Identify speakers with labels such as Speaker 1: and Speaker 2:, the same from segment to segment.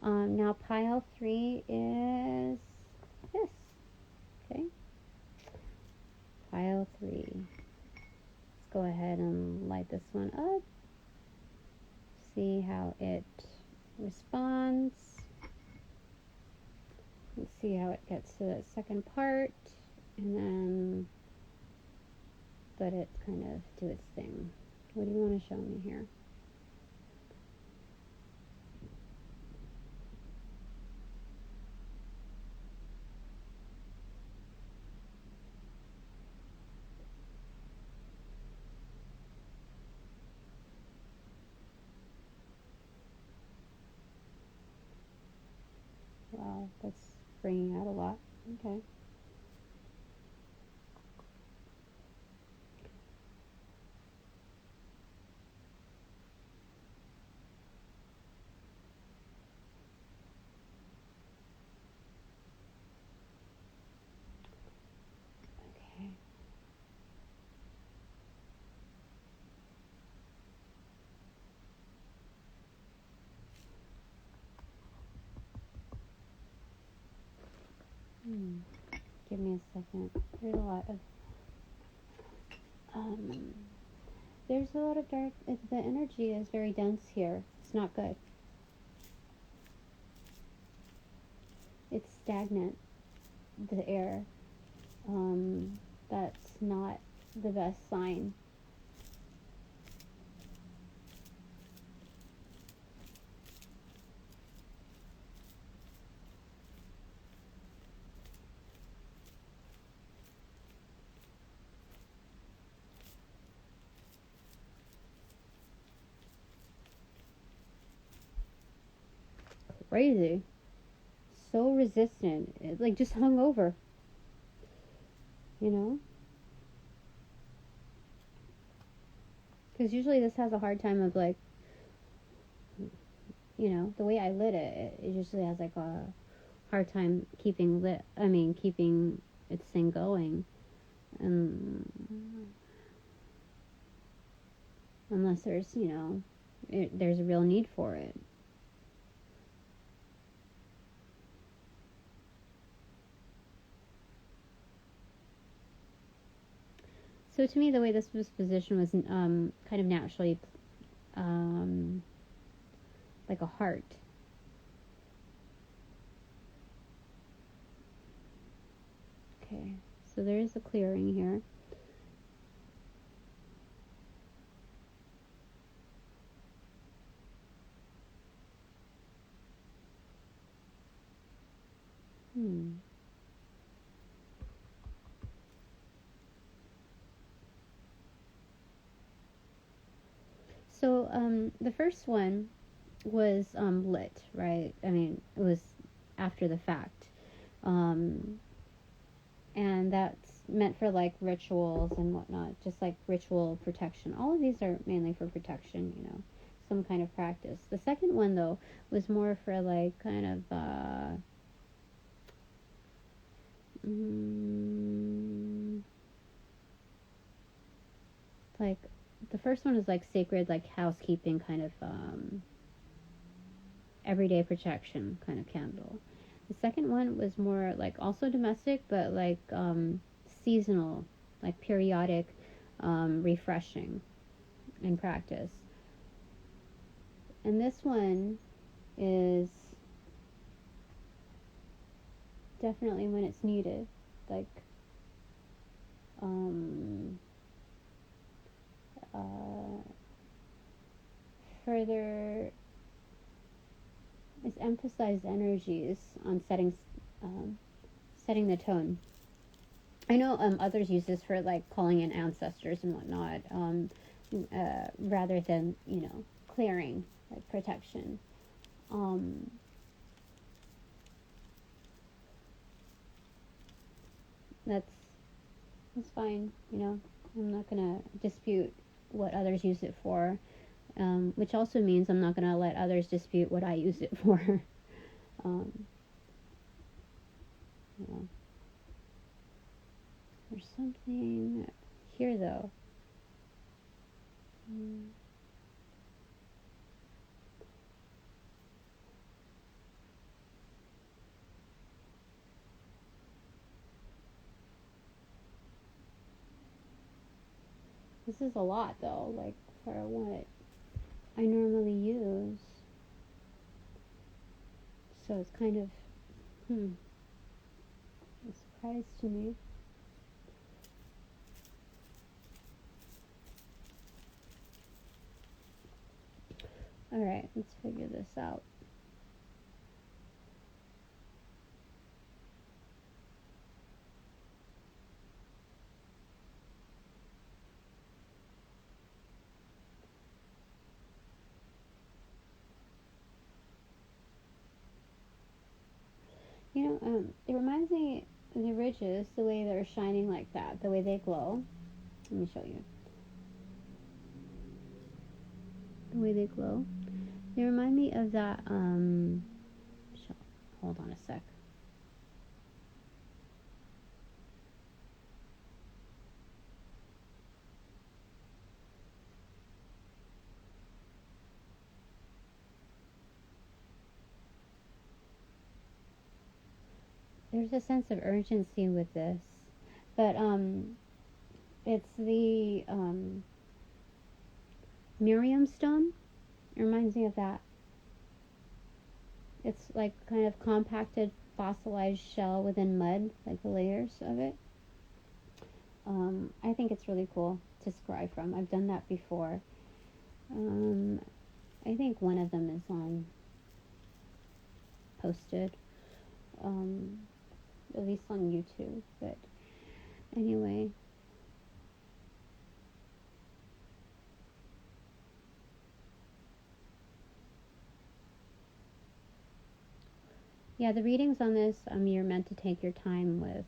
Speaker 1: Now pile 3 is this. Okay. Pile 3. Let's go ahead and light this one up. See how it responds. Let's see how it gets to the second part, and then let it kind of do its thing. What do you want to show me here? Wow, that's bringing out a lot. Okay. Okay. Give me a second. There's a lot of dark. The energy is very dense here. It's not good. It's stagnant. The air. That's not the best sign. Crazy. So resistant. It, like, just hung over. You know? Because usually this has a hard time of, like, you know, the way I lit it, it usually has, like, a hard time keeping its thing going. Unless there's, you know, there's a real need for it. So to me, the way this was positioned was kind of naturally like a heart. Okay, so there is a clearing here. So the first one was lit, right? I mean, it was after the fact. And that's meant for like rituals and whatnot, just like ritual protection. All of these are mainly for protection, you know, some kind of practice. The second one, though, was more for like kind of like the first one is like sacred, like housekeeping kind of everyday protection kind of candle. The second one was more like also domestic, but like seasonal, like periodic refreshing in practice. And this one is definitely when it's needed, like further is emphasized energies on setting the tone. I know others use this for like calling in ancestors and whatnot, rather than, you know, clearing, like protection. That's fine, you know. I'm not gonna dispute what others use it for, which also means I'm not gonna let others dispute what I use it for. You know. There's something here though. This is a lot though, like for what I normally use. So it's kind of a surprise to me. Alright, let's figure this out. It reminds me of the ridges, the way they're shining like that, the way they glow. Let me show you. The way they glow. They remind me of that, hold on a sec. There's a sense of urgency with this, but it's the Miriam stone. It reminds me of that. It's like kind of compacted fossilized shell within mud, like the layers of it. I think it's really cool to scry from. I've done that before. I think one of them is posted, at least on YouTube. But anyway, yeah, the readings on this, you're meant to take your time with.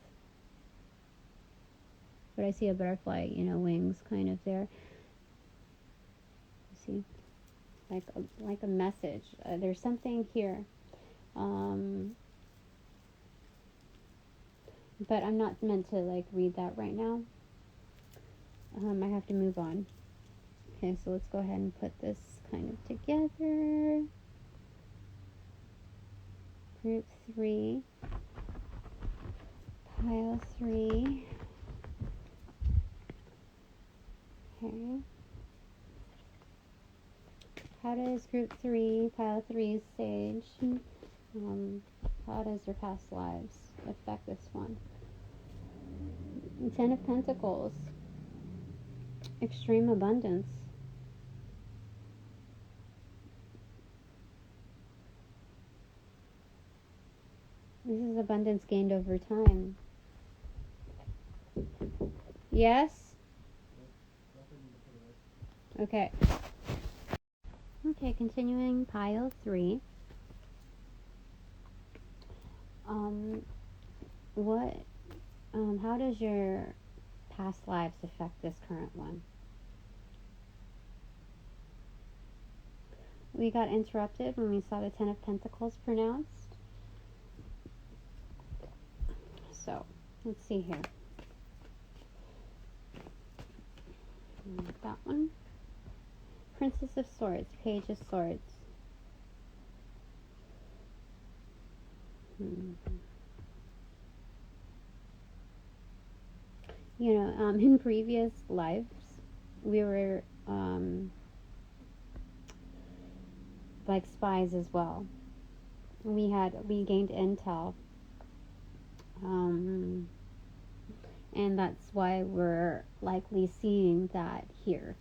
Speaker 1: But I see a butterfly, wings kind of there. See, like a message. There's something here. But I'm not meant to like read that right now. I have to move on. Okay, so let's go ahead and put this kind of together. Group 3, pile 3. Okay. How does group 3, pile 3 sage, how does your past lives affect this one? 10 of Pentacles, extreme abundance. This is abundance gained over time. Yes? Okay. Okay, continuing pile 3. How does your past lives affect this current one? We got interrupted when we saw the 10 of Pentacles pronounced. So, let's see here. That one. Princess of Swords, Page of Swords. In previous lives, we were like spies as well. We gained intel, and that's why we're likely seeing that here.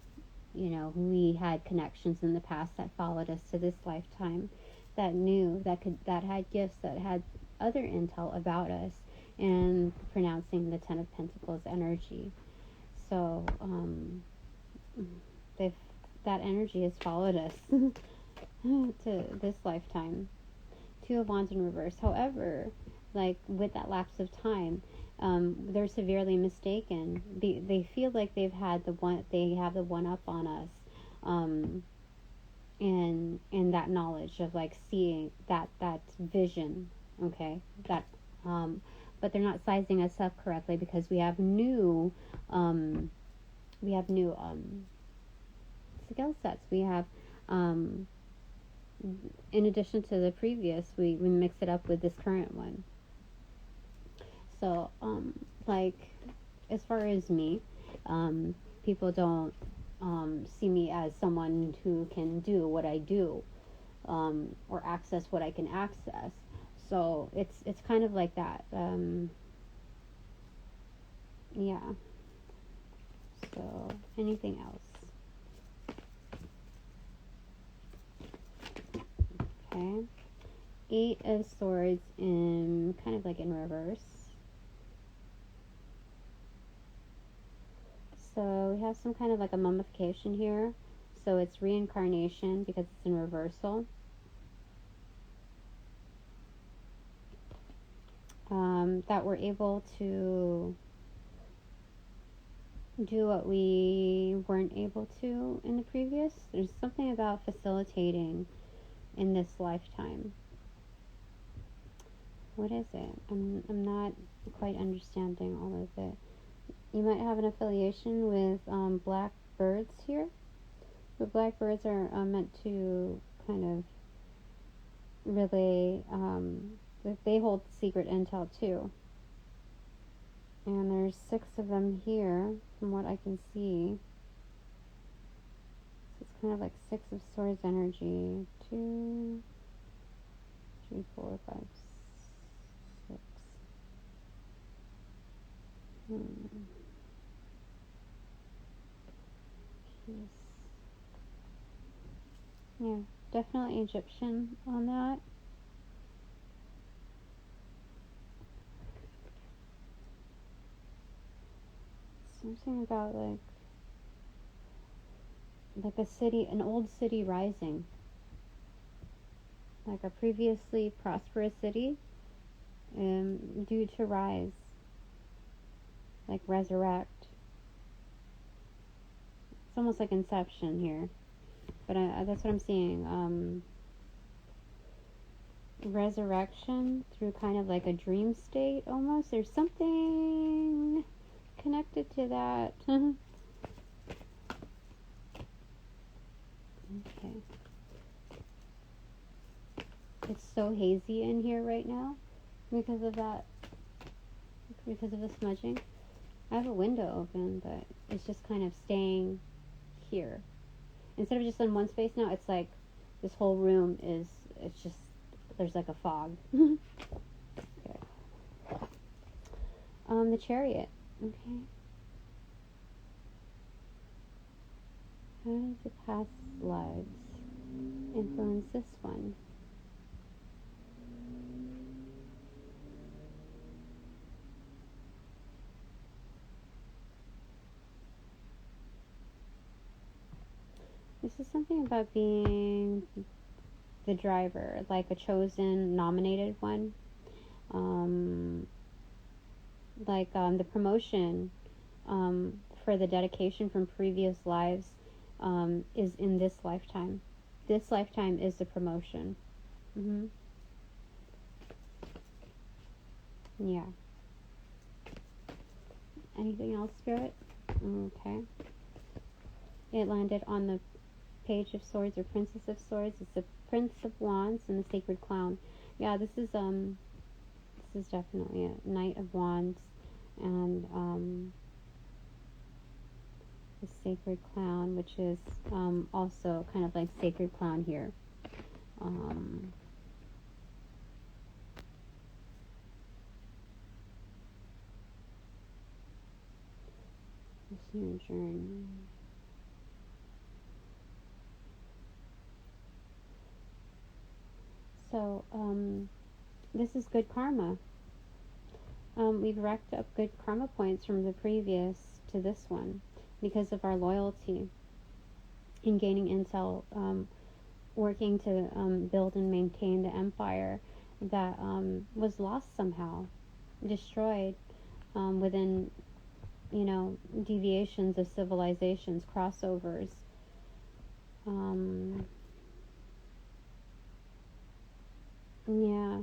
Speaker 1: We had connections in the past that followed us to this lifetime, that knew that had gifts, that had other intel about us, and pronouncing the 10 of Pentacles energy. So that energy has followed us to this lifetime. 2 of Wands in reverse. However, like with that lapse of time, they're severely mistaken. They feel like they have the one up on us, and that knowledge of like seeing that vision. Okay, that but they're not sizing us up correctly, because we have new skill sets. We have in addition to the previous, we mix it up with this current one. So like as far as me, people don't see me as someone who can do what I do, or access what I can access. So it's kind of like that. Yeah. So anything else? Okay. 8 of Swords in kind of like in reverse. So we have some kind of like a mummification here. So it's reincarnation because it's in reversal. That we're able to do what we weren't able to in the previous. There's something about facilitating in this lifetime. What is it? I'm not quite understanding all of it. You might have an affiliation with black birds here. But black birds are meant to kind of relay, they hold secret intel too. And there's 6 of them here, from what I can see. So it's kind of like 6 of Swords energy. 2, 3, 4, 5, 6. Peace. Yeah, definitely Egyptian on that. Something about like a city, an old city rising, like a previously prosperous city, due to rise, like resurrect. It's almost like Inception here, but that's what I'm seeing. Resurrection through kind of like a dream state almost. There's something connected to that. Okay. It's so hazy in here right now because of that, because of the smudging. I have a window open, but it's just kind of staying here. Instead of just in one space now, it's like this whole room is, it's just, there's like a fog. Okay. The Chariot. Okay. How does the past lives influence this one? This is something about being the driver, like a chosen, nominated one. The promotion for the dedication from previous lives is in this lifetime. This lifetime is the promotion. Yeah. Anything else, Spirit? Okay. It landed on the Page of Swords or Princess of Swords. It's the Prince of Wands and the Sacred Clown. Yeah, this is definitely a Knight of Wands and the Sacred Clown, which is also kind of like Sacred Clown here. This new journey. So, this is good karma. We've racked up good karma points from the previous to this one because of our loyalty in gaining intel, working to build and maintain the empire that was lost somehow, destroyed within, deviations of civilizations, crossovers. Yeah.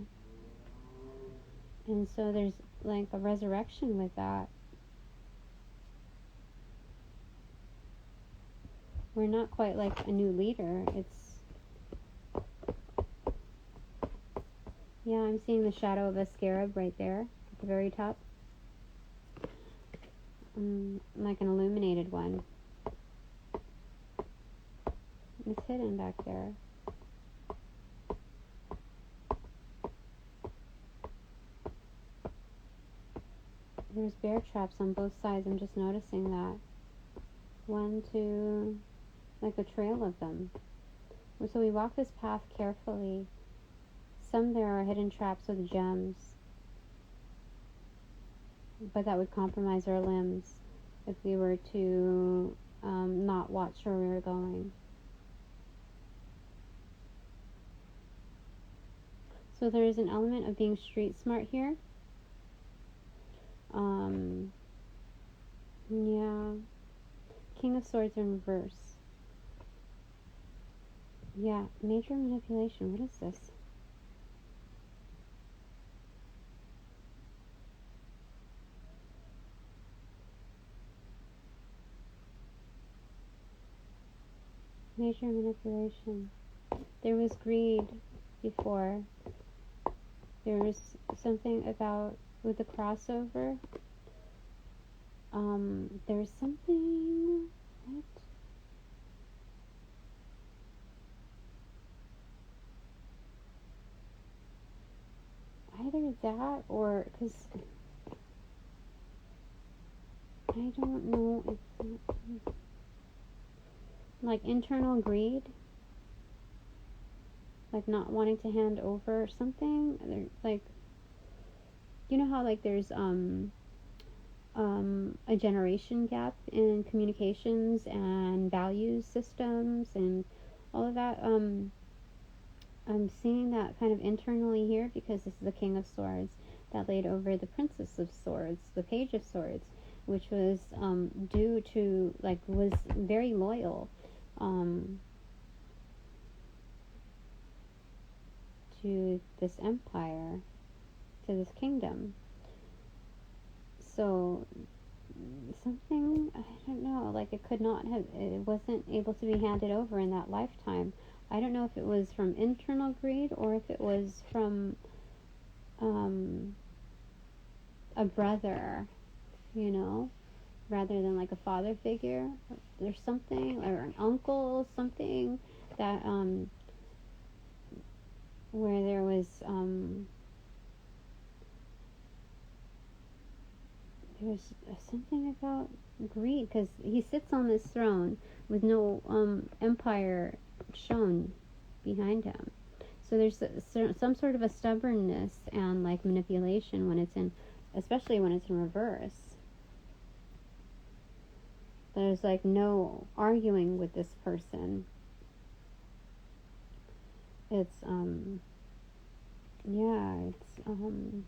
Speaker 1: And so there's like a resurrection with that. We're not quite like a new leader. Yeah, I'm seeing the shadow of a scarab right there at the very top. Like an illuminated one. It's hidden back there. There's bear traps on both sides. I'm just noticing that. 1, 2, like a trail of them. So we walk this path carefully. Some there are hidden traps with gems, but that would compromise our limbs if we were to not watch where we were going. So there is an element of being street smart here. Yeah. King of Swords in reverse. Yeah, major manipulation. What is this? Major manipulation. There was greed before. There was something about with the crossover. There's something. What? Either that or because I don't know if like internal greed, like not wanting to hand over something. Like, you know how like there's a generation gap in communications and values systems and all of that. I'm seeing that kind of internally here because this is the King of Swords that laid over the Princess of Swords, the Page of Swords, which was due to, like, was very loyal to this empire, to this kingdom. So something, I don't know, like it wasn't able to be handed over in that lifetime. I don't know if it was from internal greed or if it was from a brother, you know, rather than like a father figure. There's something, or an uncle, something that where there was there's something about greed, because he sits on this throne with no empire shown behind him. So there's some sort of a stubbornness and like manipulation when it's in, especially when it's in reverse. There's like no arguing with this person. It's yeah, it's there's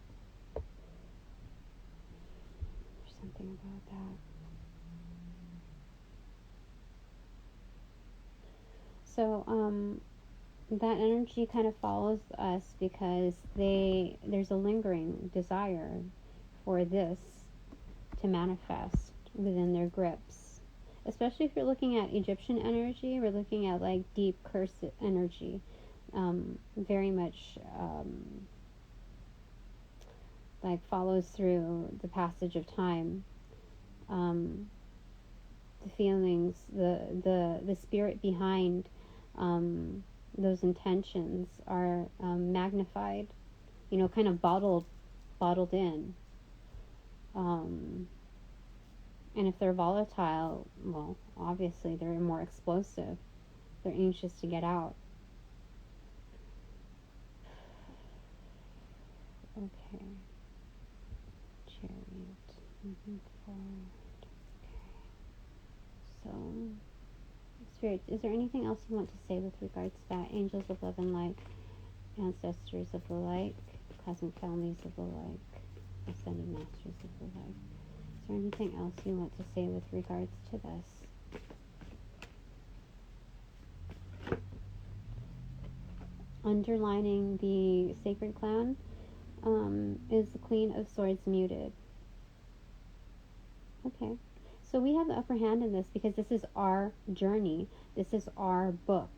Speaker 1: something about that. So that energy kind of follows us because there's a lingering desire for this to manifest within their grips. Especially if you're looking at Egyptian energy, we're looking at like deep curse energy, very much like follows through the passage of time. The feelings, the spirit behind those intentions are magnified, you know, kind of bottled in. And if they're volatile, well, obviously they're more explosive. They're anxious to get out. Okay. Chariot. Moving forward. Okay. So, Spirit, is there anything else you want to say with regards to that? Angels of love and light, ancestors of the light, cosmic families of the light, ascended masters of the light. Is there anything else you want to say with regards to this? Underlining the sacred clown is the Queen of Swords muted. Okay. So we have the upper hand in this because this is our journey. This is our book.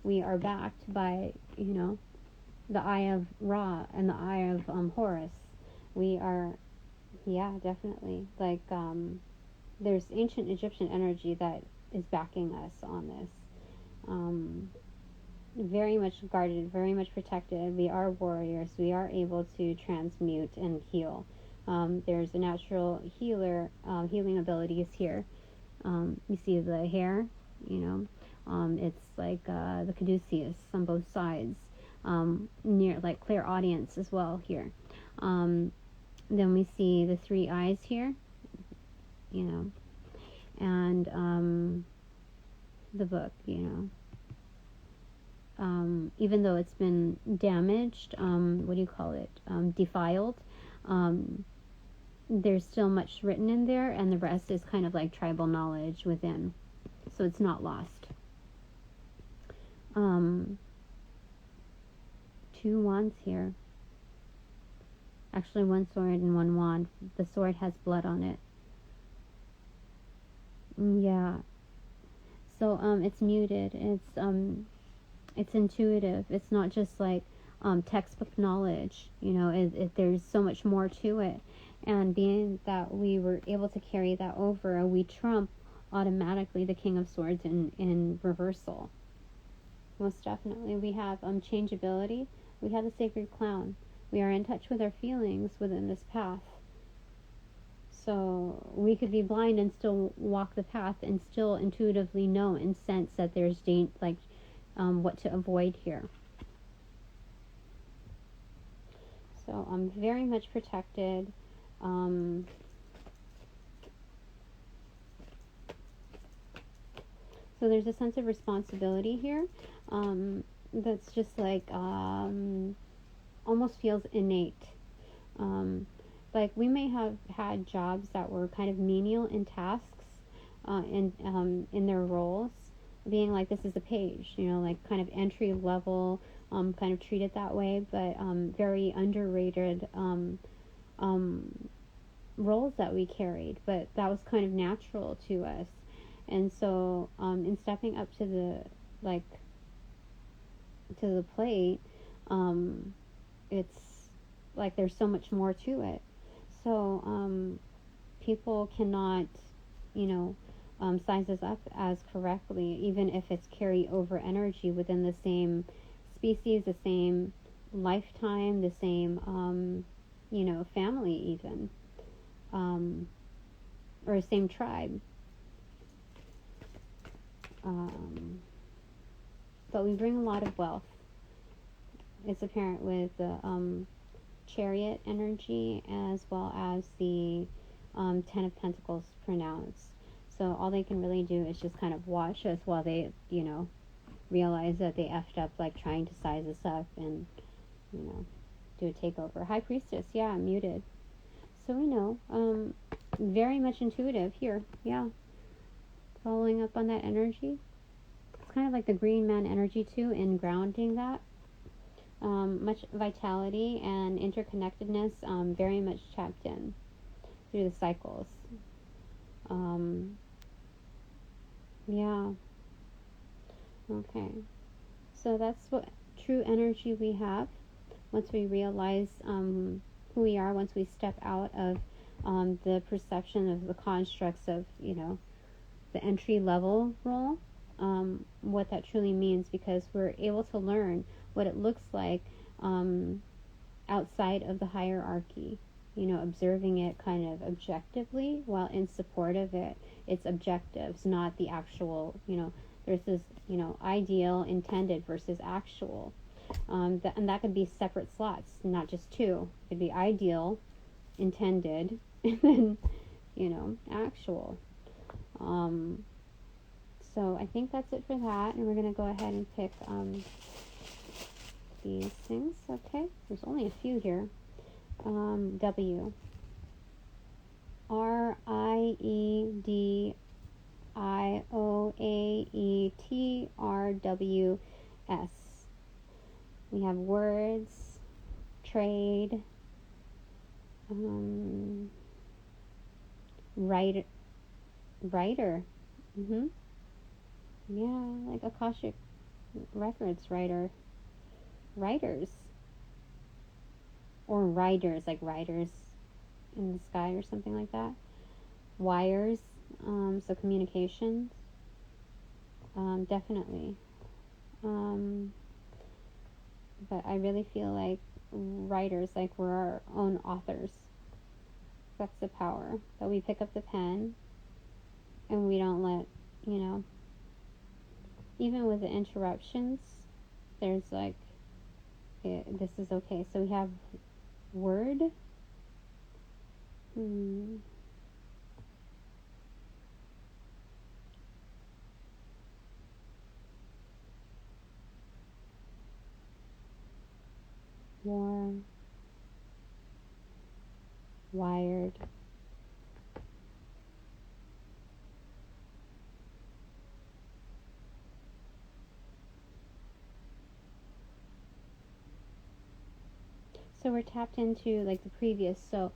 Speaker 1: We are backed by, you know, the Eye of Ra and the Eye of Horus. We are, yeah, definitely. Like, there's ancient Egyptian energy that is backing us on this. very much guarded, very much protected. We are warriors. We are able to transmute and heal. There's a natural healing abilities here. You see the hair, it's like the caduceus on both sides, near like clairaudience as well here. Then we see the three eyes here, and the book, even though it's been damaged, defiled, there's still much written in there, and the rest is kind of like tribal knowledge within, so it's not lost. 2 wands here. Actually, 1 sword and 1 wand. The sword has blood on it. Yeah. So it's muted. It's intuitive. It's not just like textbook knowledge. There's so much more to it. And being that we were able to carry that over, we trump automatically the King of Swords in reversal. Most definitely. We have changeability. We have the Sacred Clown. We are in touch with our feelings within this path. So we could be blind and still walk the path and still intuitively know and sense that there's what to avoid here. So I'm very much protected. So there's a sense of responsibility here that's just like almost feels innate. Like we may have had jobs that were kind of menial in tasks, in their roles, being like, this is a page, like kind of entry level, kind of treated that way, but very underrated roles that we carried, but that was kind of natural to us. And so in stepping up to the plate, it's like there's so much more to it. So people cannot size us up as correctly, even if it's carry over energy within the same species, the same lifetime, the same family even, or the same tribe. But we bring a lot of wealth. It's apparent with the Chariot energy as well as the 10 of Pentacles pronounced. So all they can really do is just kind of watch us while they, realize that they effed up, like trying to size us up and, do a takeover. High Priestess, yeah, muted. So we know, very much intuitive here, yeah. Following up on that energy. It's kind of like the Green Man energy too, in grounding that. Much vitality and interconnectedness, very much tapped in through the cycles. Yeah. Okay. So that's what true energy we have once we realize who we are, once we step out of the perception of the constructs of, the entry level role, what that truly means, because we're able to learn what it looks like outside of the hierarchy, observing it kind of objectively, while in support of it, it's objectives, not the actual, there's this, ideal intended versus actual. And that could be separate slots, not just two. It could be ideal, intended, and then, actual. So I think that's it for that, and we're going to go ahead and pick these things. Okay, there's only a few here. W. RIEDIOAETRWS. We have words, trade, writer. Yeah, like Akashic Records writers, or riders, like riders in the sky or something like that. Wires, so communications, definitely. But I really feel like writers, like we're our own authors. That's the power. That we pick up the pen and we don't let, you know, even with the interruptions, there's like, this is okay. So we have word. War. Wired. So we're tapped into like the previous. So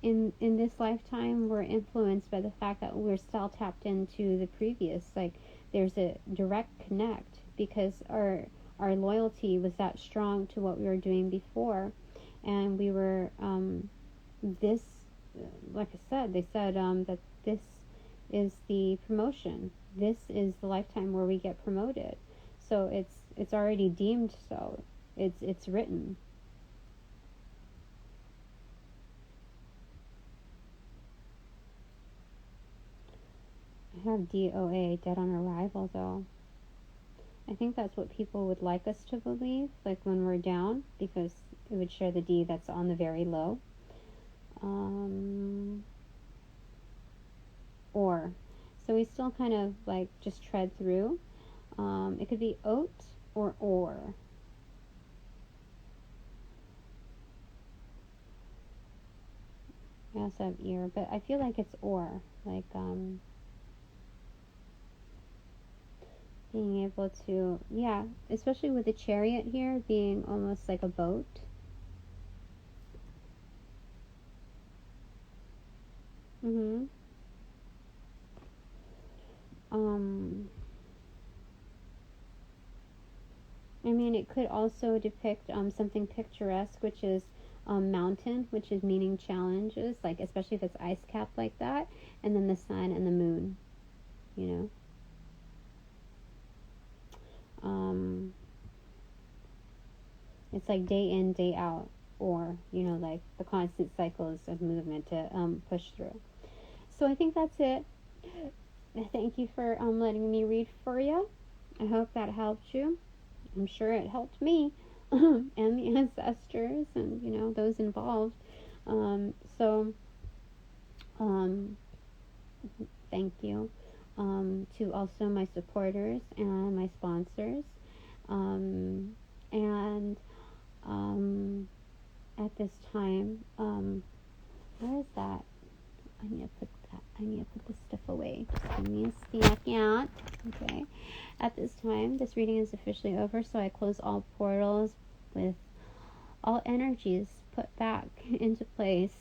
Speaker 1: in this lifetime, we're influenced by the fact that we're still tapped into the previous. Like there's a direct connect because our loyalty was that strong to what we were doing before, and we were this. Like I said, they said that this is the promotion. This is the lifetime where we get promoted. So it's already deemed so. It's written. I have DOA, dead on arrival, though. I think that's what people would like us to believe, like when we're down, because it would share the D that's on the very low. Or. So we still kind of like just tread through. It could be oat or or. I also have ear, but I feel like it's or. Like, being able to, yeah, especially with the chariot here being almost like a boat. I mean, it could also depict something picturesque, which is mountain, which is meaning challenges, like especially if it's ice capped like that, and then the sun and the moon, you know. It's like day in, day out, or you know, like the constant cycles of movement to push through. So I think that's it. Thank you for letting me read for you. I hope that helped you. I'm sure it helped me and the ancestors and you know those involved. So thank you to also my supporters and my sponsors. And at this time, where is that? I need to put this stuff away. Just give me a second. Okay. At this time, this reading is officially over, so I close all portals with all energies put back into place.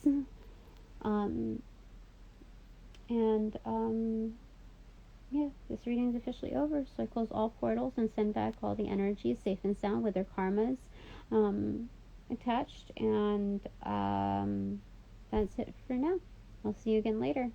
Speaker 1: Yeah, this reading is officially over, so I close all portals and send back all the energies safe and sound with their karmas attached. And that's it for now. I'll see you again later.